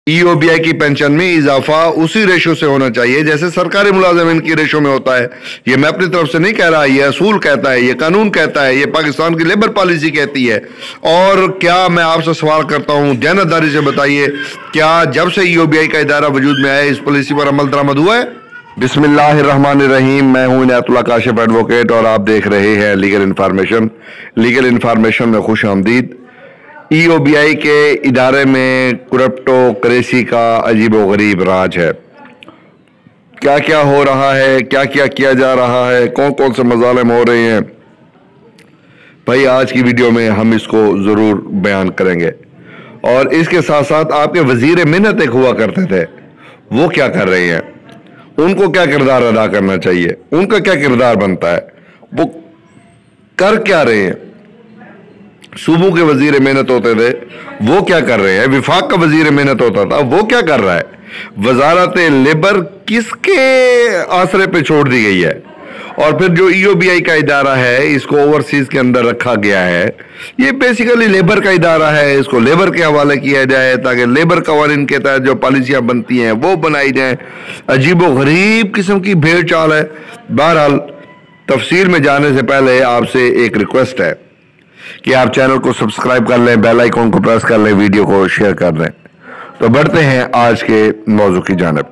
EOBI की pension में इजाफा उसी रेशो से होना चाहिए जैसे सरकारी मुलाजिमिन की रेशो में होता है। ये मैं अपनी तरफ से नहीं कह रहा, ये असूल कहता है, ये कानून कहता है, ये पाकिस्तान की लेबर पॉलिसी कहती है। और क्या मैं आपसे सवाल करता हूं, दयानतदारी से बताइए, क्या जब से ईओबीआई का इदारा वजूद में आया इस पॉलिसी पर अमल दरामद हुआ है? बिस्मिल्लाहिर्रहमानिर्रहीम। मैं हूं इनायतुल्लाह काशिफ एडवोकेट और आप देख रहे हैं लीगल इन्फॉर्मेशन में खुश आमदीद। ईओबीआई के इदारे में क्रिप्टो करेंसी का अजीब व गरीब राज है। क्या क्या हो रहा है, क्या क्या किया जा रहा है, कौन कौन से मजालिम हो रहे हैं, भाई आज की वीडियो में हम इसको ज़रूर बयान करेंगे। और इसके साथ साथ आपके वजीर मिन्नत एक हुआ करते थे, वो क्या कर रहे हैं, उनको क्या किरदार अदा करना चाहिए, उनका क्या किरदार बनता है, वो कर क्या रहे हैं। सूबों के वजीर मेहनत होते थे, वो क्या कर रहे हैं। विफाक का वजीर मेहनत होता था, वो क्या कर रहा है। वजारत लेबर किसके आसरे पे छोड़ दी गई है। और फिर जो ईओबीआई का इदारा है, इसको ओवरसीज के अंदर रखा गया है, ये बेसिकली लेबर का इदारा है। इसको लेबर के हवाले किया जाए ताकि लेबर कवानीन के तहत जो पॉलिसियां बनती हैं वो बनाई जाए। अजीबो गरीब किस्म की भेड़ चाल है। बहरहाल तफसील में जाने से पहले आपसे एक रिक्वेस्ट है कि आप चैनल को सब्सक्राइब कर लें, बेल आइकॉन को प्रेस कर लें, वीडियो को शेयर कर दें। तो बढ़ते हैं आज के मौजू की जानिब।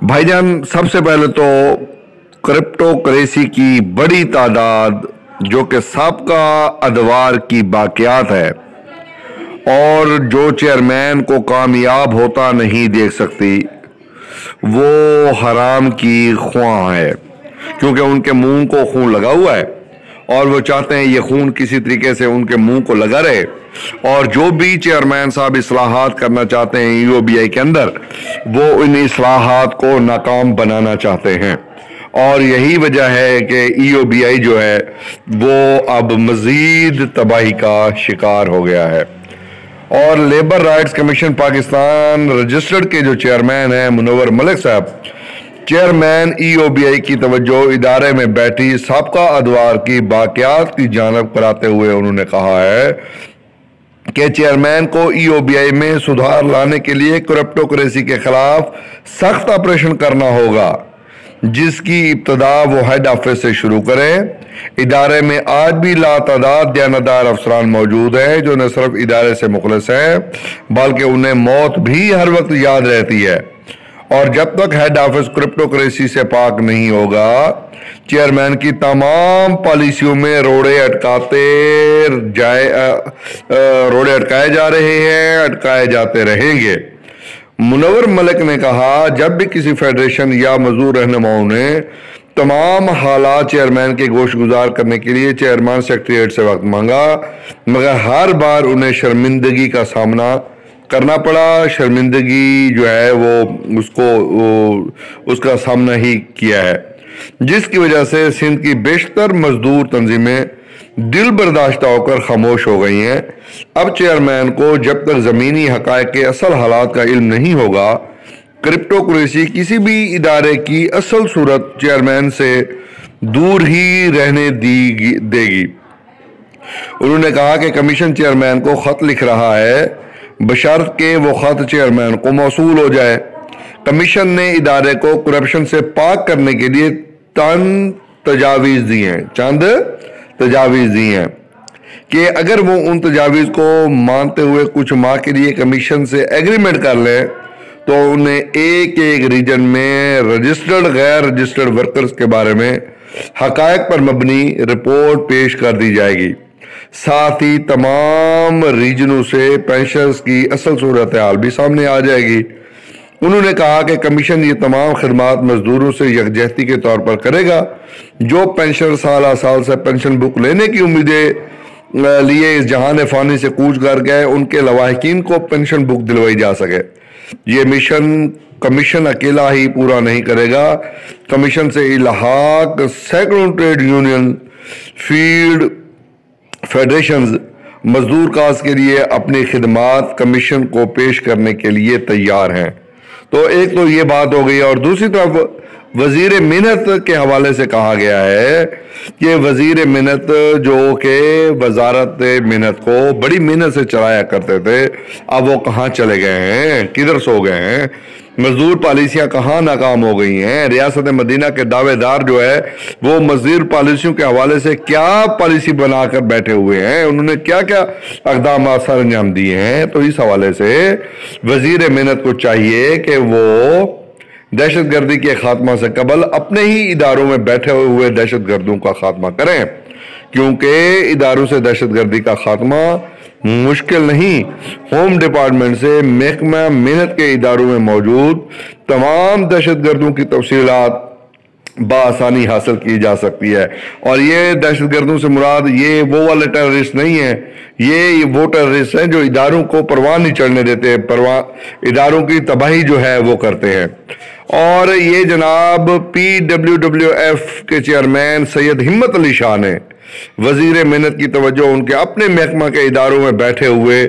भाईजान, सबसे पहले तो क्रिप्टो करेंसी की बड़ी तादाद जो कि साबका अदवार की बाकियात है और जो चेयरमैन को कामयाब होता नहीं देख सकती, वो हराम की ख्वाह है, क्योंकि उनके मुंह को खून लगा हुआ है और वो चाहते हैं ये खून किसी तरीके से उनके मुंह को लगा रहे। और जो भी चेयरमैन साहब इस्लाहात करना चाहते हैं ईओबीआई के अंदर, वो इन इस्लाहात को नाकाम बनाना चाहते हैं। और यही वजह है कि ईओबीआई जो है वो अब मजीद तबाही का शिकार हो गया है। और labour rights commission Pakistan registered के जो चेयरमैन हैं मुनव्वर मलिक साहब, चेयरमैन ईओबीआई की तवज्जो इदारे में बैठी साबका अदवार की बाकियात की जानब कराते हुए उन्होंने कहा है कि चेयरमैन को ईओबीआई में सुधार लाने के लिए क्रिप्टो करेंसी के खिलाफ सख्त ऑपरेशन करना होगा, जिसकी इब्तदा वो हेड ऑफिस से शुरू करें। इदारे में आज भी लातादाद दयानतदार अफसरान मौजूद हैं जो न सिर्फ इदारे से मुखलिस हैं बल्कि उन्हें मौत भी हर वक्त याद रहती है। और जब तक हेड ऑफिस क्रिप्टो करेंसी से पाक नहीं होगा, चेयरमैन की तमाम पॉलिसियों में रोड़े अटकाए जा रहे हैं, अटकाए जाते रहेंगे। मुनव्वर मलिक ने कहा, जब भी किसी फेडरेशन या मजदूर रहनुमाओं ने तमाम हालात चेयरमैन के गोश गुजार करने के लिए चेयरमैन सेक्रेटरीट से वक्त मांगा, मगर हर बार उन्हें शर्मिंदगी का सामना करना पड़ा। शर्मिंदगी जो है उसका सामना ही किया है, जिसकी वजह से सिंध की बेशतर मजदूर तंजीमें दिल बर्दाश्त होकर खामोश हो गई हैं। अब चेयरमैन को जब तक ज़मीनी हक़ाइक़ के असल हालात का इल्म नहीं होगा, क्रिप्टो करेंसी किसी भी इदारे की असल सूरत चेयरमैन से दूर ही रहने देगी। उन्होंने कहा कि कमीशन चेयरमैन को ख़त लिख रहा है बशर्त के वो ख़त चेयरमैन को मौसूल हो जाए। कमीशन ने इदारे को करप्शन से पाक करने के लिए चंद तजावीज़ दी हैं कि अगर वो उन तजावीज़ को मानते हुए कुछ माह के लिए कमीशन से एग्रीमेंट कर लें तो उन्हें एक एक रीजन में रजिस्टर्ड गैर रजिस्टर्ड वर्कर्स के बारे में हक़ाइक़ पर मबनी रिपोर्ट पेश कर दी जाएगी। साथ ही तमाम रीजनों से पेंशनर्स की असल सूरत हाल भी सामने आ जाएगी। उन्होंने कहा कि कमीशन ये तमाम खिदमात मजदूरों से यकजहती के तौर पर करेगा। जो पेंशनर साल साल से पेंशन बुक लेने की उम्मीदें लिए इस जहान फ़ानी से कूच कर गए, उनके लवाहिकीन को पेंशन बुक दिलवाई जा सके। ये मिशन कमीशन अकेला ही पूरा नहीं करेगा। कमीशन से इलाहाक सैकड़ों ट्रेड यूनियन, फील्ड फेडरेशंस मजदूर काज के लिए अपनी खिदमात कमीशन को पेश करने के लिए तैयार हैं। तो एक तो ये बात हो गई। और दूसरी तरफ वजीर मिन्नत के हवाले से कहा गया है कि वजीर मिन्नत जो कि वजारत मिन्नत को बड़ी मिन्नत से चलाया करते थे, अब वो कहाँ चले गए हैं, किधर सो गए हैं। मजदूर पॉलिसियां कहाँ नाकाम हो गई हैं। रियासत मदीना के दावेदार जो है वो मजदूर पॉलिसियों के हवाले से क्या पॉलिसी बनाकर बैठे हुए हैं, उन्होंने क्या क्या इक़दाम सर अंजाम दिए हैं। तो इस हवाले से वजीर मिन्नत को चाहिए कि वो दहशतगर्दी के खात्मा से कबल अपने ही इदारों में बैठे हुए दहशतगर्दों का खात्मा करें, क्योंकि इदारों से दहशतगर्दी का खात्मा मुश्किल नहीं। होम डिपार्टमेंट से महकमा मिन्नत के इदारों में मौजूद तमाम दहशतगर्दों की तफसीलात बआसानी हासिल की जा सकती है। और ये दहशतगर्दों से मुराद ये वो वाले टेररिस्ट नहीं है, ये वो टेररिस्ट हैं जो इदारों को परवाह नहीं चढ़ने देते, इदारों की तबाही जो है वो करते हैं। और ये जनाब PWWF के चेयरमैन सैयद हिम्मत अली शाह ने वजीर मिन्नत की तवज्जो उनके अपने महकमा के इदारों में बैठे हुए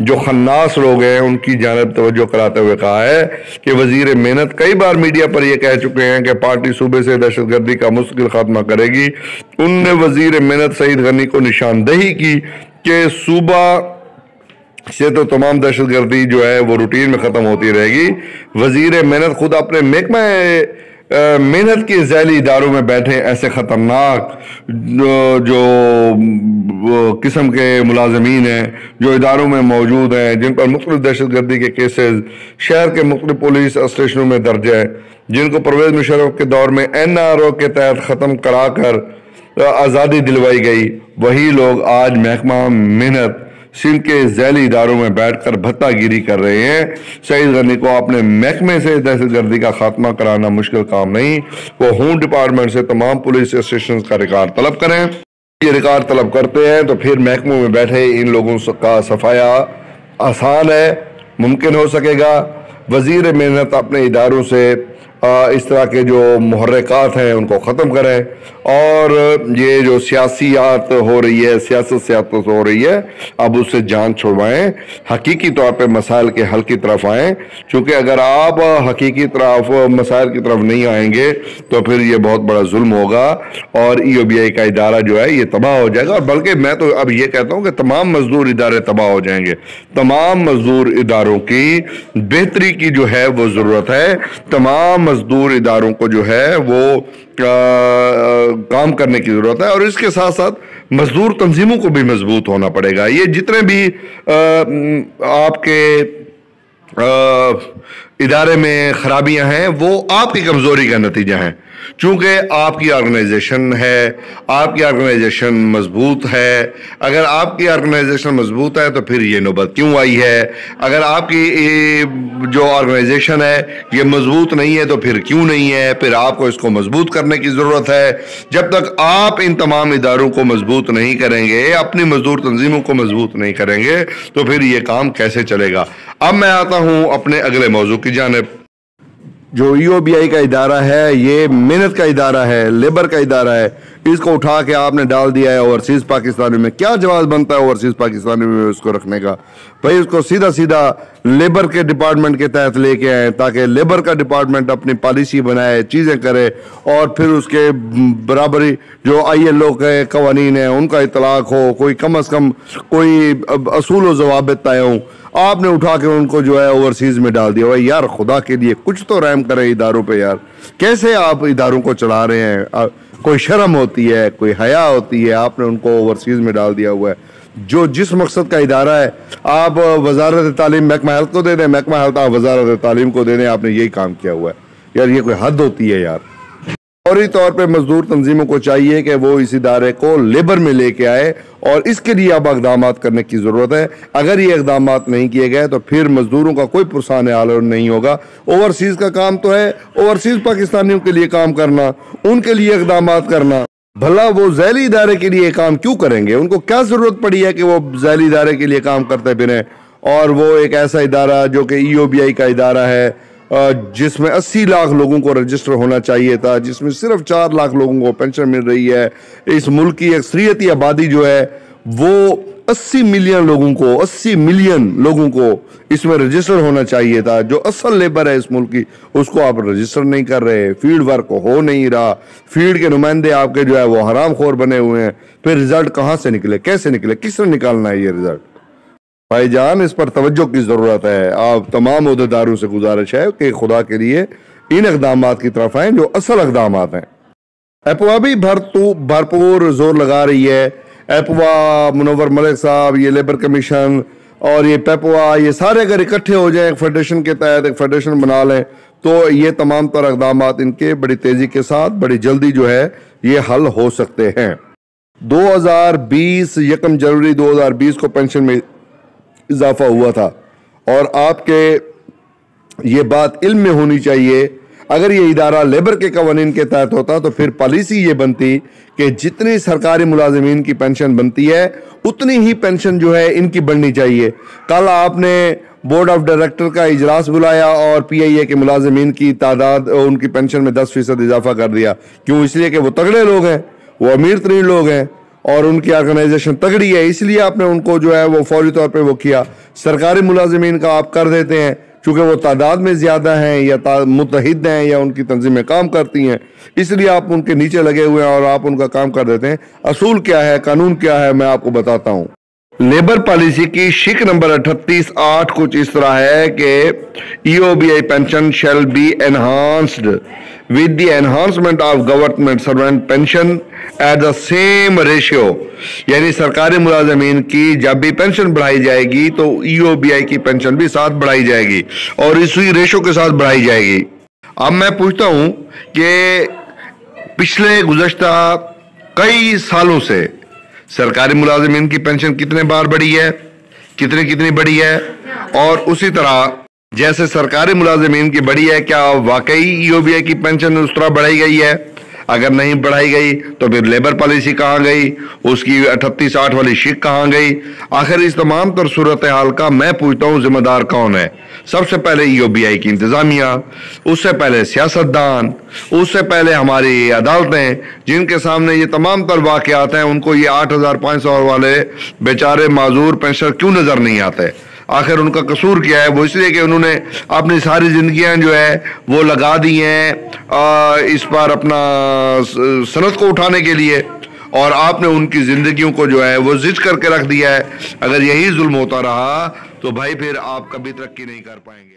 जो खन्नास लोग हैं उनकी जानब तवज्जो कराते हुए कहा है कि वजीर मिन्नत कई बार मीडिया पर यह कह चुके हैं कि पार्टी सूबे से दहशतगर्दी का मुस्तकिल खात्मा करेगी। उनने वजीर मिन्नत सईद गनी को निशानदेही की कि सूबा से तो तमाम दहशतगर्दी जो है वो रूटीन में ख़त्म होती रहेगी। वजीर मिन्नत खुद अपने महकमा मिन्नत के ज़ैली इदारों में बैठे ऐसे ख़तरनाक जो किस्म के मुलाजमीन हैं जो इदारों में मौजूद हैं, जिन पर मुख्तलिफ दहशतगर्दी के केसेस शहर के मुख्तलिफ पुलिस स्टेशनों में दर्ज है, जिनको परवेज़ मुशर्रफ के दौर में NRO के तहत ख़त्म करा कर आज़ादी दिलवाई गई, वही लोग आज महकमा मिन्नत सिंध के ज़ैली इदारों में बैठकर भत्तागिरी कर रहे हैं। सईद गनी को अपने महकमे से दहशतगर्दी का खात्मा कराना मुश्किल काम नहीं, वो होम डिपार्टमेंट से तमाम पुलिस स्टेशन का रिकॉर्ड तलब करें। ये रिकॉर्ड तलब करते हैं तो फिर महकमों में बैठे इन लोगों का सफाया आसान है, मुमकिन हो सकेगा। वजीर मिन्नत अपने इदारों से इस तरह के जो मुहर्रिकात हैं उनको ख़त्म करें और ये जो सियासियात हो रही है, सियासत हो रही है, अब उससे जान छुड़वाएं, हकीकी तौर पे मसाइल के हल की तरफ आएं। क्योंकि अगर आप हकीकी तरफ मसाइल की तरफ नहीं आएंगे तो फिर ये बहुत बड़ा जुल्म होगा और EOBI का इदारा जो है ये तबाह हो जाएगा। और बल्कि मैं तो अब ये कहता हूँ कि तमाम मजदूर इदारे तबाह हो जाएंगे। तमाम मजदूर इदारों की बेहतरी की जो है वो ज़रूरत है। तमाम मजदूर इदारों को जो है वो काम करने की ज़रूरत है और इसके साथ साथ मजदूर तंजीमों को भी मजबूत होना पड़ेगा। ये जितने भी आपके इदारे में खराबियां हैं वो आपकी कमज़ोरी का नतीजा है। चूँकि आपकी ऑर्गेनाइजेशन है, आपकी ऑर्गेनाइजेशन मजबूत है। अगर आपकी ऑर्गेनाइजेशन मजबूत है तो फिर ये नौबत क्यों आई है? अगर आपकी जो ऑर्गेनाइजेशन है ये मजबूत नहीं है तो फिर क्यों नहीं है? फिर आपको इसको मजबूत करने की ज़रूरत है। जब तक आप इन तमाम इदारों को मजबूत नहीं करेंगे, अपनी मजदूर तंजीमों को मजबूत नहीं करेंगे तो फिर ये काम कैसे चलेगा। अब मैं आता हूँ अपने अगले मौजू की जानिब। जो EOBI का इदारा है ये मिन्नत का इदारा है, लेबर का इदारा है, इसको उठा के आपने डाल दिया है ओवरसीज़ पाकिस्तानी में। क्या जवाब बनता है ओवरसीज़ पाकिस्तानी में उसको रखने का? भाई उसको सीधा सीधा लेबर के डिपार्टमेंट के तहत लेके आए ताकि लेबर का डिपार्टमेंट अपनी पॉलिसी बनाए, चीज़ें करे और फिर उसके बराबरी जो ILO के कवानीन हैं उनका इतलाक़ हो, कोई कम अज़ कम कोई असूल व ज़वाबित तय हों। आपने उठा के उनको जो है ओवरसीज़ में डाल दिया। भाई यार खुदा के लिए कुछ तो रहम करें इदारों पे यार। कैसे आप इदारों को चला रहे हैं? कोई शर्म होती है, कोई हया होती है? आपने उनको ओवरसीज़ में डाल दिया हुआ है। जो जिस मकसद का इदारा है आप वजारत तालीम महकमा हेल्थ को दे दें, महकमा हेल्थ आप वजारत तालीम को दे दें। आपने यही काम किया हुआ है यार, ये कोई हद होती है यार। फौरी तौर पे मजदूर तंजीमों को चाहिए कि वो इस इदारे को लेबर में लेके आए और इसके लिए अब इक़दाम करने की ज़रूरत है। अगर ये इक़दाम नहीं किए गए तो फिर मजदूरों का कोई पुरसान हाल नहीं होगा। ओवरसीज़ का काम तो है ओवरसीज़ पाकिस्तानियों के लिए काम करना, उनके लिए इक़दाम करना। भला वो ज़ैली इदारे के लिए काम क्यों करेंगे? उनको क्या ज़रूरत पड़ी है कि वो ज़ैली इदारे के लिए काम करते फिरें? और वो एक ऐसा इदारा जो कि EOBI का इदारा है जिसमें 80 लाख लोगों को रजिस्टर होना चाहिए था, जिसमें सिर्फ 4 लाख लोगों को पेंशन मिल रही है। इस मुल्क की अक्सरियती आबादी जो है वो 80 मिलियन लोगों को इसमें रजिस्टर होना चाहिए था। जो असल लेबर है इस मुल्क की, उसको आप रजिस्टर नहीं कर रहे। फील्ड वर्क हो नहीं रहा, फील्ड के नुमाइंदे आपके जो है वो हरामखोर बने हुए हैं। फिर रिजल्ट कहां से निकले, कैसे निकले, किसने निकालना है ये रिजल्ट? भाईजान, इस पर तवज्जो की जरूरत है। आप तमाम ओहदेदारों से गुजारिश है कि खुदा के लिए इन इकदाम की तरफ आए जो असल इकदाम हैं। एपवा भी भरपूर जोर लगा रही है। एपवा, मुनव्वर मलिक साहब, ये लेबर कमीशन और ये पेपवा, ये सारे अगर इकट्ठे हो जाए एक फेडरेशन के तहत, एक फेडरेशन बना लें, तो ये तमाम तरह इकदाम इनके बड़ी तेजी के साथ बड़ी जल्दी जो है ये हल हो सकते हैं। 2020 1 जनवरी 2020 को पेंशन में इजाफा हुआ था और आपके ये बात इल्म में होनी चाहिए। अगर ये इदारा लेबर के कवानीन के तहत होता तो फिर पॉलिसी ये बनती कि जितनी सरकारी मुलाजिमीन की पेंशन बनती है उतनी ही पेंशन जो है इनकी बढ़नी चाहिए। कल आपने बोर्ड ऑफ डायरेक्टर का इजलास बुलाया और PIA के मुलाजिमीन की तादाद, उनकी पेंशन में 10% इजाफा कर दिया। क्यों? इसलिए कि वो तगड़े लोग हैं, वो अमीर तरीन लोग हैं और उनकी ऑर्गेनाइजेशन तगड़ी है, इसलिए आपने उनको जो है वो फौरी तौर पे वो किया। सरकारी मुलाजिमीन का आप कर देते हैं चूंकि वो तादाद में ज़्यादा हैं या मुतहिद हैं या उनकी तंजीमें काम करती हैं, इसलिए आप उनके नीचे लगे हुए हैं और आप उनका काम कर देते हैं। असूल क्या है, कानून क्या है, मैं आपको बताता हूँ। लेबर पॉलिसी की शिक नंबर 38(8) कुछ इस तरह है कि EOBI pension shall be enhanced with the enhancement of government servant pension at the same ratio. यानी सरकारी मुलाजमीन की जब भी पेंशन बढ़ाई जाएगी तो EOBI की पेंशन भी साथ बढ़ाई जाएगी और इसी रेशियो के साथ बढ़ाई जाएगी। अब मैं पूछता हूं कि पिछले गुज़श्ता कई सालों से सरकारी मुलाजिमीन की पेंशन कितने बार बढ़ी है, कितनी बढ़ी है, और उसी तरह जैसे सरकारी मुलाजिमीन की बढ़ी है, क्या वाकई EOBI की पेंशन उस तरह बढ़ाई गई है? अगर नहीं बढ़ाई गई तो फिर लेबर पॉलिसी कहाँ गई, उसकी 38(8) वाली शिक कहाँ गई? आखिर इस तमाम तर सूरत हाल का मैं पूछता हूँ जिम्मेदार कौन है? सबसे पहले EOBI की इंतजामिया, उससे पहले सियासतदान, उससे पहले हमारी अदालतें, जिनके सामने ये तमाम तर वाक़यात हैं। उनको ये 8,500 वाले बेचारे माजूर पेंशनर क्यों नजर नहीं आते? आखिर उनका कसूर क्या है? वो इसलिए कि उन्होंने अपनी सारी जिंदगियां जो है वो लगा दी हैं इस पर अपना सनत को उठाने के लिए, और आपने उनकी जिंदगियों को जो है वो जिद करके रख दिया है। अगर यही जुल्म होता रहा तो भाई फिर आप कभी तरक्की नहीं कर पाएंगे।